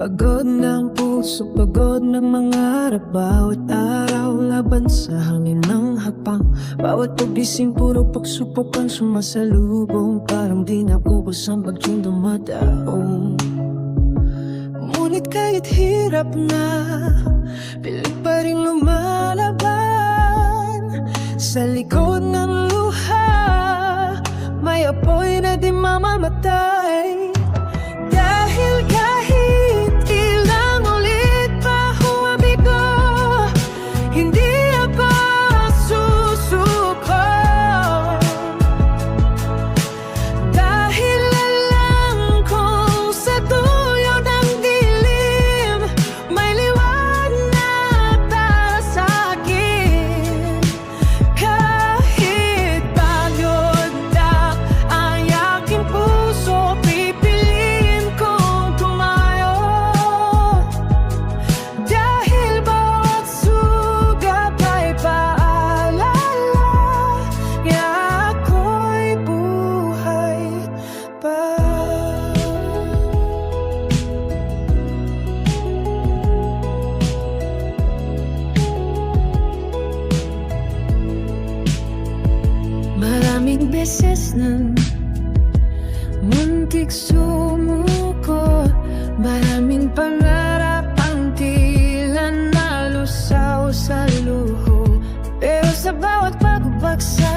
Pagod ng puso, pagod ng mangarap. Bawat araw laban sa hangin ng hakbang. Bawat pagising puro pagsubok ang sumasalubong. Parang di naubos ang bagyong dumadaong. Ngunit kahit hirap na, pilit pa rin lumalaban. Sa likod ng luha, may apoy na di mamamatay. Dahil kahit ilang ulit pa humabigo, hindi ako susuko. Dahil alam kong sa dulo ng dilim, may liwanag para sa'kin. Kahit pagod na ang aking puso, pipiliin kong tumayo. Dahil bawat sugat ay paalala na ako'y buhay pa. Maraming beses nang muntik sumuko, maraming pangarap ang tila nalusaw sa luho. Pero sa bawat pagbagsak